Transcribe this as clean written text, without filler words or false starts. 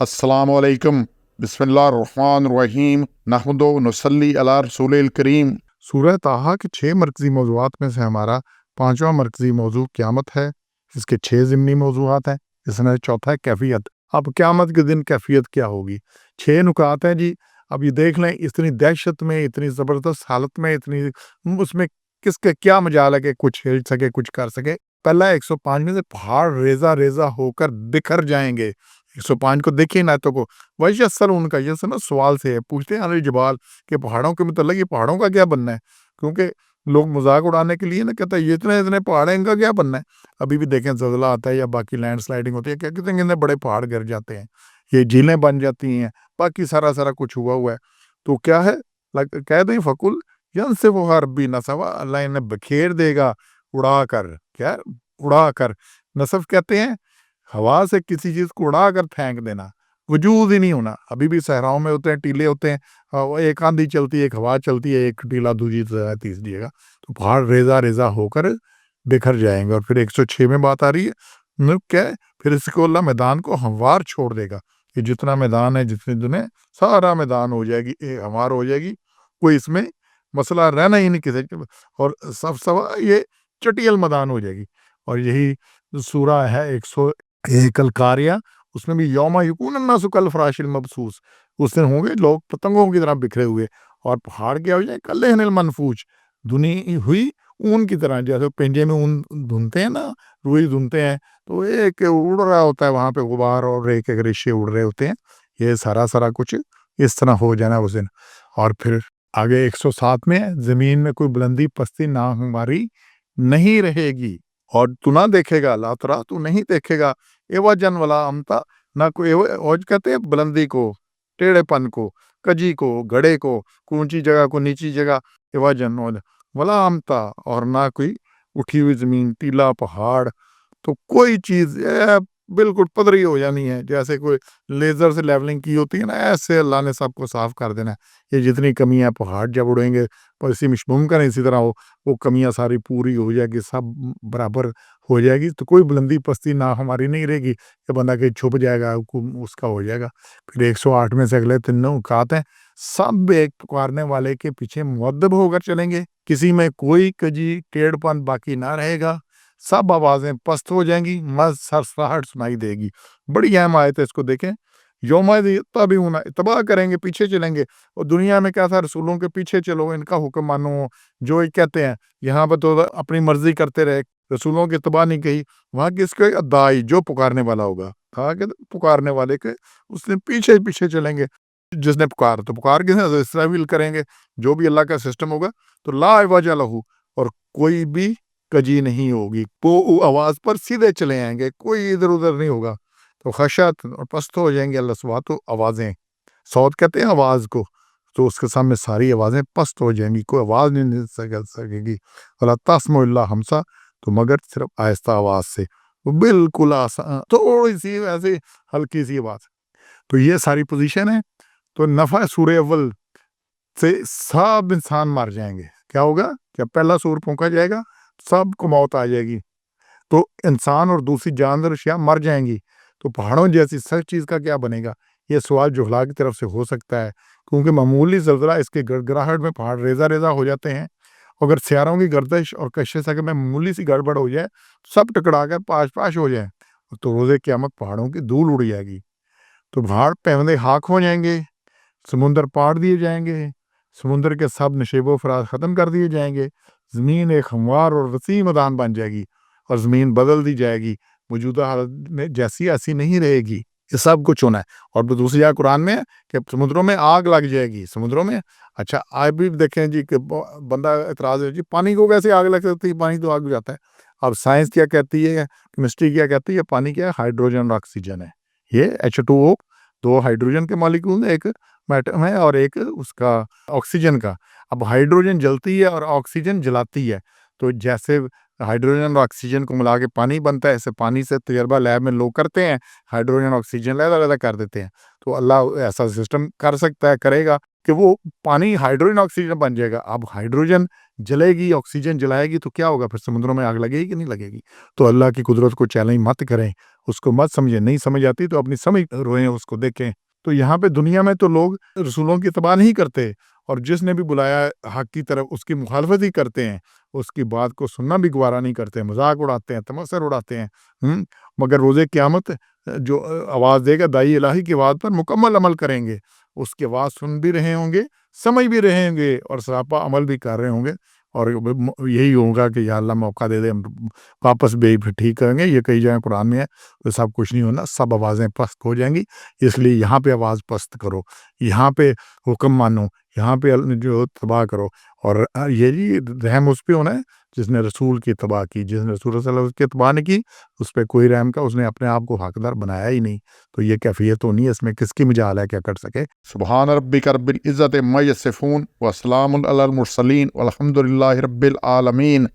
अस्सलामु अलैकुम बिस्मिल्लाहिर्रहमानिर्रहीम नहमदु नसल्ली अला रसूलिल करीम। सूरह ताहा के 6 मरकज़ी मौज़ूआत में से हमारा 5वां मरकज़ी मौज़ू क़यामत है। इसके 6 ज़िमनी मौज़ूआत हैं। इसमें चौथा है कैफ़ियत। अब क़यामत के दिन कैफ़ियत क्या होगी? 6 नुकात हैं जी। अब ये देख लें, इतनी दहशत में, इतनी ज़बरदस्त हालत में, इतनी उसमें किसके क्या मजाल है कि कुछ हिल सके, कुछ कर सके। पहला 105 में से पहाड़ रेज़ा-रेज़ा होकर बिखर जाएँगे। 105 को देखिए ना तो को वयस्सल उनका ये ना सवाल से है, पूछते हैं अनिल जबाल के पहाड़ों के मतलब ये पहाड़ों का क्या बनना है? क्योंकि लोग मजाक उड़ाने के लिए ना कहते हैं ये इतने पहाड़ हैं, इनका क्या बनना है? अभी भी देखें ज़लज़ला आता है या बाकी लैंडस्लाइडिंग होती है, क्या कहते हैं इतने बड़े पहाड़ गिर जाते हैं, ये झीलें बन जाती हैं, बाकी सारा कुछ हुआ है। तो क्या है, कह दें फ़कुल यंसिफुहा रब्बी नसवा, अल्लाह इन्हें बखेर देगा उड़ा कर। क्या? उड़ा कर। नसफ कहते हैं हवा से किसी चीज़ को उड़ा कर फेंक देना, वजूद ही नहीं होना। अभी भी सहराओं में होते हैं, टीले होते हैं, वो एक आंधी चलती है, एक हवा चलती है, एक टीला दूसरी तरह तीसरी जगह, तो पहाड़ रेज़ा-रेज़ा होकर बिखर जाएँगे। और फिर 106 में बात आ रही है, क्या है? फिर इसको अल्लाह मैदान को हमवार छोड़ देगा। ये जितना मैदान है, जितनी दुनिया, सारा मैदान हो जाएगी, हमवार हो जाएगी, कोई इसमें मसला रहना ही नहीं किसी के। और सब ये चटियल मैदान हो जाएगी। और यही सूरा है 101 अल-कारिया, उसमें भी यौमा यकून अन्नासु कल फराशिल मबसूस, उस दिन होंगे लोग पतंगों की तरह बिखरे हुए, और पहाड़ क्या हो जाए कल्लहिनिल मनफूज, धुनी हुई ऊन की तरह। जैसे पिंजे में ऊन धुनते हैं ना, रुई धुनते हैं, तो एक उड़ रहा होता है वहां पे गुबार, और एक रेशे उड़ रहे होते हैं। ये सारा कुछ इस तरह हो जाना उस दिन। और फिर आगे 107 में जमीन में कोई बुलंदी पस्ती ना हमारी नहीं रहेगी, और तू ना देखेगा, ला तरा तू नहीं देखेगा, एवजन वला अमता, ना कोई औज कहते हैं बुलंदी को, टेढ़ेपन को, कजी को, घड़े को, ऊंची जगह को नीची जगह, एवजन वला अमता, और ना कोई उठी हुई जमीन, टीला पहाड़, तो कोई चीज बिल्कुल पधरी हो जानी है, जैसे कोई लेजर से लेवलिंग की होती है ना, ऐसे अल्लाह ने सबको साफ कर देना है। ये जितनी कमियां, पहाड़ जब उड़ेंगे और इसी मुमकिन है इसी तरह वो कमियां सारी पूरी हो जाएगी, सब बराबर हो जाएगी, तो कोई बुलंदी पस्ती ना हमारी नहीं रहेगी कि बंदा कहीं छुप जाएगा, उसका हो जाएगा। फिर 108 में से अगले 3 नुकात हैं, सब एक पुकारने वाले के पीछे मुअद्दब होकर चलेंगे, किसी में कोई कजी टेढ़पन बाकी ना रहेगा, सब आवाजें पस्त हो जाएंगी, मस्त सरसराहट सुनाई देगी। बड़ी अहम आयत है, इसको देखें। तभी होना तबाह करेंगे, पीछे चलेंगे। और दुनिया में क्या था, रसूलों के पीछे चलो, इनका हुक्म मानो, जो ये कहते हैं। यहाँ पर तो अपनी मर्जी करते रहे, रसूलों की तबाह नहीं कही। वहां किसके दाई, जो पुकारने वाला होगा, कहा कि पुकारने वाले के उसने पीछे चलेंगे। जिसने पुकार, तो पुकार के इस्राफील करेंगे, जो भी अल्लाह का सिस्टम होगा, तो ला इवाजा लहू, और कोई भी कजी नहीं होगी, वो आवाज पर सीधे चले आएंगे, कोई इधर उधर नहीं होगा। तो खशत और पस्त हो जाएंगे अल्लाह सुबह, तो आवाजें, सौत कहते हैं आवाज को, तो उसके सामने सारी आवाजें पस्त हो जाएंगी, कोई आवाज नहीं सकेगी। और तस्मो इल्ला हमसा, तो मगर सिर्फ आहिस्ता आवाज से, वो बिल्कुल आसान, थोड़ी सी ऐसे हल्की सी आवाज। तो ये सारी पोजीशन है। तो नफा सूर्य अव्वल से सब इंसान मर जाएंगे। क्या होगा? क्या पहला सूर फूंका जाएगा, सबको मौत आ जाएगी, तो इंसान और दूसरी जानवर अशिया मर जाएंगी। तो पहाड़ों जैसी सर चीज का क्या बनेगा? ये सवाल जुहला की तरफ से हो सकता है, क्योंकि मामूली जल्जला, इसके गड़गड़ाहट में पहाड़ रेजा रेजा हो जाते हैं। अगर सियारों की गर्दिश और कशिश अगर में मामूली सी गड़बड़ हो जाए, सब टकरा कर पाश पाश हो जाए, तो रोजे क़यामत पहाड़ों की धूल उड़ जाएगी। तो पहाड़ पैवंदे खाक हो जाएंगे, समुंदर पाड़ दिए जाएंगे, समुंदर के सब नशेबो फराज ख़त्म कर दिए जाएंगे, ज़मीन एक हमवार और वसी मैदान बन जाएगी, और ज़मीन बदल दी जाएगी, मौजूदा हालत में जैसी ऐसी नहीं रहेगी। ये सब कुछ होना है। और दूसरी जगह कुरान में है कि समुद्रों में आग लग जाएगी, समुद्रों में। अच्छा, आज भी देखें जी कि बंदा एतराज़ है जी, पानी को कैसे आग लग सकती है, पानी तो आग बुझाता है। अब साइंस क्या कहती है, केमिस्ट्री क्या कहती है, पानी क्या है, हाइड्रोजन और ऑक्सीजन है। ये H2O, 2 हाइड्रोजन के मॉलिक्यूल हैं, एक एटम है और एक उसका ऑक्सीजन का। अब हाइड्रोजन जलती है और ऑक्सीजन जलाती है, तो जैसे हाइड्रोजन और ऑक्सीजन को मिला के पानी बनता है, ऐसे पानी से तजर्बा लैब में लोग करते हैं, हाइड्रोजन ऑक्सीजन अलग-अलग कर देते हैं। तो अल्लाह ऐसा सिस्टम कर सकता है, करेगा कि वो पानी हाइड्रोजन ऑक्सीजन बन जाएगा। अब हाइड्रोजन जलेगी, ऑक्सीजन जलाएगी, तो क्या होगा फिर? समुद्रों में आग लगेगी कि नहीं लगेगी? तो अल्लाह की कुदरत को चैलेंज मत करें, اس کو مت سمجھیں، نہیں سمجھ آتی تو اپنی سمجھ روئیں، اس کو دیکھیں۔ تو یہاں پہ دنیا میں تو لوگ رسولوں کی اتباع نہیں کرتے، اور جس نے بھی بلایا حق کی طرف اس کی مخالفت ہی کرتے ہیں، اس کی بات کو سننا بھی گوارا نہیں کرتے، مذاق اڑاتے ہیں، تمسخر اڑاتے ہیں۔ مگر روز قیامت جو آواز دے گا دائی الہی کی آواز پر مکمل عمل کریں گے، اس کی آواز سن بھی رہے ہوں گے، سمجھ بھی رہے ہوں گے، اور سراپا عمل بھی کر رہے ہوں گے، اور یہی ہوگا کہ یا اللہ موقع دے دے، ہم واپس بھی پھر ٹھیک کریں گے۔ یہ کئی جگہ قرآن میں ہے، تو سب کچھ نہیں ہونا، سب آوازیں پست ہو جائیں گی، اس لیے یہاں پہ آواز پست کرو، یہاں پہ حکم مانو، یہاں پہ جو تباہ کرو۔ اور یہ جی رحم اس پہ ہونا ہے جس نے رسول کی اتباع کی، جس نے رسول صلی اللہ علیہ وسلم کی اتباع نہیں کی، اس پہ کوئی رحم کا، اس نے اپنے آپ کو حقدار بنایا ہی نہیں۔ تو یہ کیفیت ہونی ہے، اس میں کس کی مجال ہے کیا کر سکے۔ سبحان ربک رب العزت عما یصفون وسلام علی المرسلین والحمد للہ رب العالمین۔